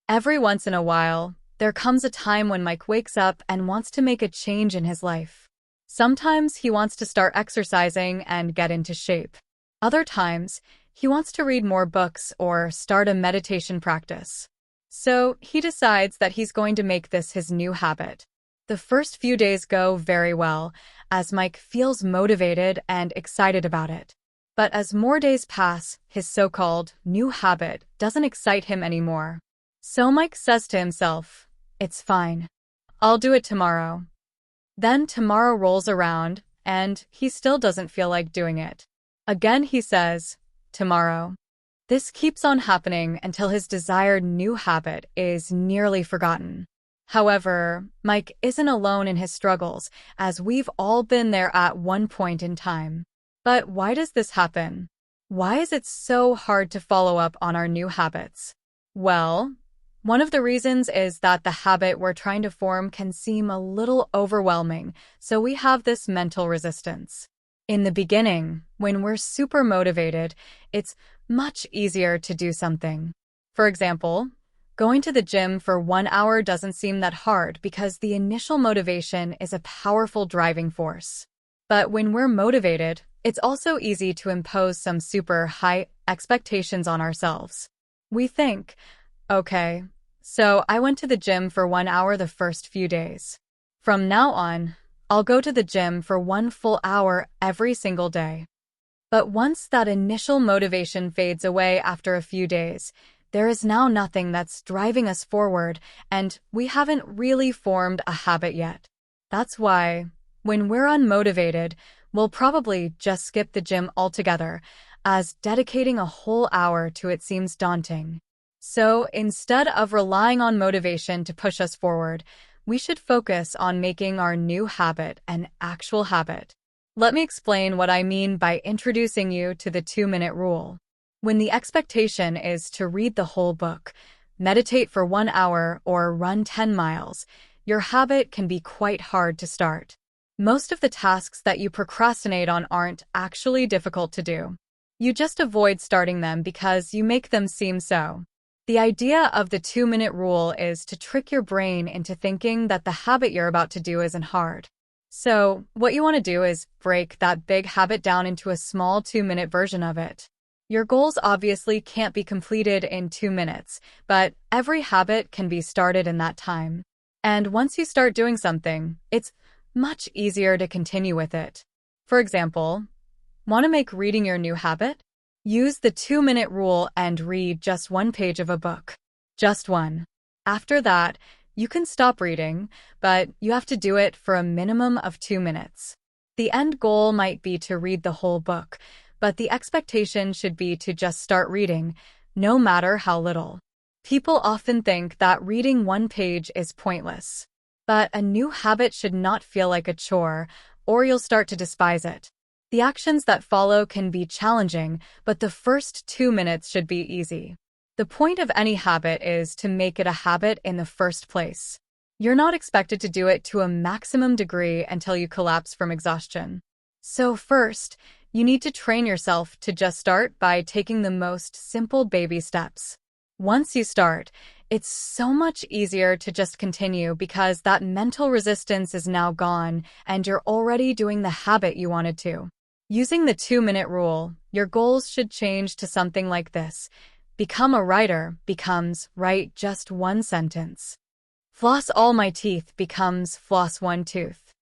Every once in a while, there comes a time when Mike wakes up and wants to make a change in his life. Sometimes he wants to start exercising and get into shape. Other times, he wants to read more books or start a meditation practice. So he decides that he's going to make this his new habit. The first few days go very well, as Mike feels motivated and excited about it. But as more days pass, his so-called new habit doesn't excite him anymore. So Mike says to himself, "It's fine. I'll do it tomorrow." Then tomorrow rolls around, and he still doesn't feel like doing it. Again he says, "Tomorrow." This keeps on happening until his desired new habit is nearly forgotten. However, Mike isn't alone in his struggles, as we've all been there at one point in time. But why does this happen? Why is it so hard to follow up on our new habits? Well, one of the reasons is that the habit we're trying to form can seem a little overwhelming, so we have this mental resistance. In the beginning, when we're super motivated, it's much easier to do something. For example, going to the gym for 1 hour doesn't seem that hard because the initial motivation is a powerful driving force. But when we're motivated, it's also easy to impose some super high expectations on ourselves. We think, okay, so I went to the gym for 1 hour the first few days. From now on, I'll go to the gym for 1 full hour every single day. But once that initial motivation fades away after a few days, there is now nothing that's driving us forward, and we haven't really formed a habit yet. That's why, when we're unmotivated, we'll probably just skip the gym altogether, as dedicating a whole hour to it seems daunting. So instead of relying on motivation to push us forward, we should focus on making our new habit an actual habit. Let me explain what I mean by introducing you to the 2-minute rule. When the expectation is to read the whole book, meditate for 1 hour, or run 10 miles, your habit can be quite hard to start. Most of the tasks that you procrastinate on aren't actually difficult to do. You just avoid starting them because you make them seem so. The idea of the 2-minute rule is to trick your brain into thinking that the habit you're about to do isn't hard. So, what you want to do is break that big habit down into a small 2-minute version of it. Your goals obviously can't be completed in 2 minutes, but every habit can be started in that time. And once you start doing something, it's much easier to continue with it. For example, want to make reading your new habit? Use the 2-minute rule and read just 1 page of a book. Just one. After that, you can stop reading, but you have to do it for a minimum of 2 minutes. The end goal might be to read the whole book, but the expectation should be to just start reading, no matter how little. People often think that reading 1 page is pointless. But a new habit should not feel like a chore, or you'll start to despise it. The actions that follow can be challenging, but the first 2 minutes should be easy. The point of any habit is to make it a habit in the first place. You're not expected to do it to a maximum degree until you collapse from exhaustion. So first, you need to train yourself to just start by taking the most simple baby steps. Once you start, it's so much easier to just continue because that mental resistance is now gone and you're already doing the habit you wanted to. Using the 2-minute rule, your goals should change to something like this. Become a writer becomes write just 1 sentence. Floss all my teeth becomes floss 1 tooth.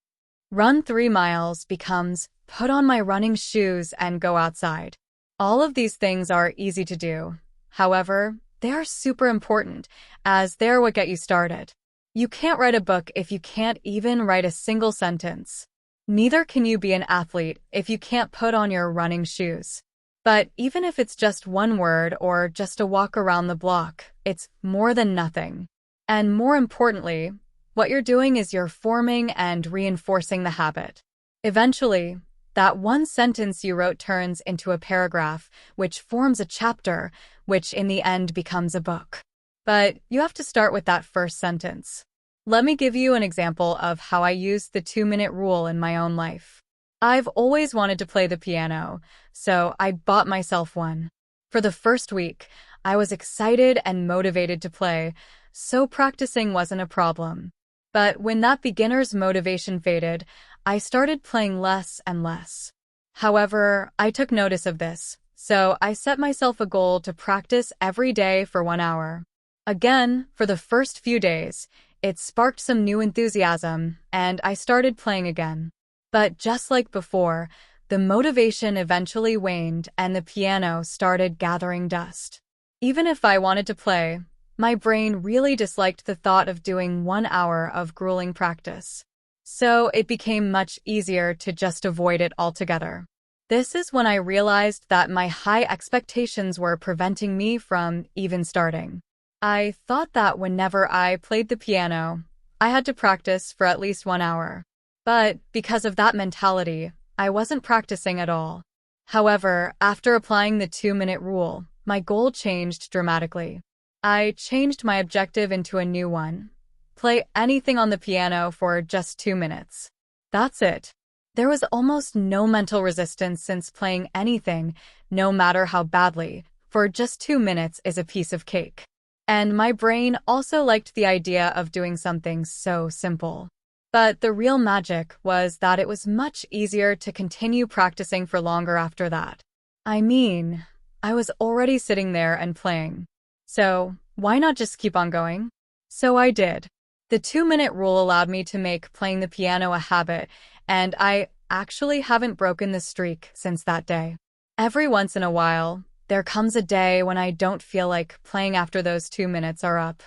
Run 3 miles becomes put on my running shoes and go outside. All of these things are easy to do. However, they are super important, as they're what get you started. You can't write a book if you can't even write a single sentence. Neither can you be an athlete if you can't put on your running shoes. But even if it's just 1 word or just a walk around the block, it's more than nothing. And more importantly, what you're doing is you're forming and reinforcing the habit. Eventually, that 1 sentence you wrote turns into a paragraph, which forms a chapter, which in the end becomes a book. But you have to start with that first sentence. Let me give you an example of how I used the 2-minute rule in my own life. I've always wanted to play the piano, so I bought myself one. For the first week, I was excited and motivated to play, so practicing wasn't a problem. But when that beginner's motivation faded, I started playing less and less. However, I took notice of this, so I set myself a goal to practice every day for 1 hour. Again, for the first few days, it sparked some new enthusiasm, and I started playing again. But just like before, the motivation eventually waned and the piano started gathering dust. Even if I wanted to play, my brain really disliked the thought of doing 1 hour of grueling practice. So it became much easier to just avoid it altogether. This is when I realized that my high expectations were preventing me from even starting. I thought that whenever I played the piano, I had to practice for at least 1 hour. But because of that mentality, I wasn't practicing at all. However, after applying the 2-minute rule, my goal changed dramatically. I changed my objective into a new one. Play anything on the piano for just 2 minutes. That's it. There was almost no mental resistance since playing anything, no matter how badly, for just 2 minutes is a piece of cake. And my brain also liked the idea of doing something so simple. But the real magic was that it was much easier to continue practicing for longer after that. I mean, I was already sitting there and playing. So, why not just keep on going? So I did. The 2-minute rule allowed me to make playing the piano a habit, and I actually haven't broken the streak since that day. Every once in a while, there comes a day when I don't feel like playing after those 2 minutes are up.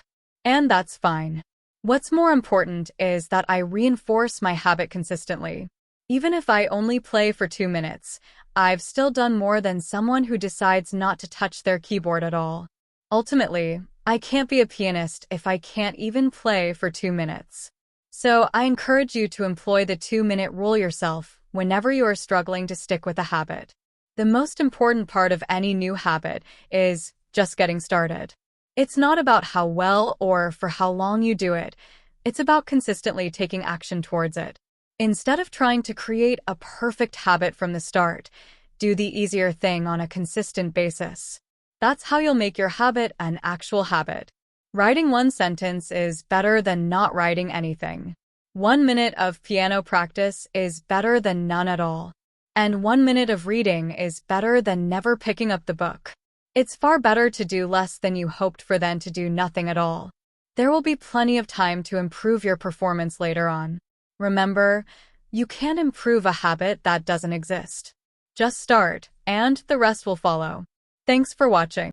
And that's fine. What's more important is that I reinforce my habit consistently. Even if I only play for 2 minutes, I've still done more than someone who decides not to touch their keyboard at all. Ultimately, I can't be a pianist if I can't even play for 2 minutes. So I encourage you to employ the 2-minute rule yourself whenever you are struggling to stick with a habit. The most important part of any new habit is just getting started. It's not about how well or for how long you do it. It's about consistently taking action towards it. Instead of trying to create a perfect habit from the start, do the easier thing on a consistent basis. That's how you'll make your habit an actual habit. Writing one sentence is better than not writing anything. 1 minute of piano practice is better than none at all. And 1 minute of reading is better than never picking up the book. It's far better to do less than you hoped for than to do nothing at all. There will be plenty of time to improve your performance later on. Remember, you can't improve a habit that doesn't exist. Just start, and the rest will follow. Thanks for watching.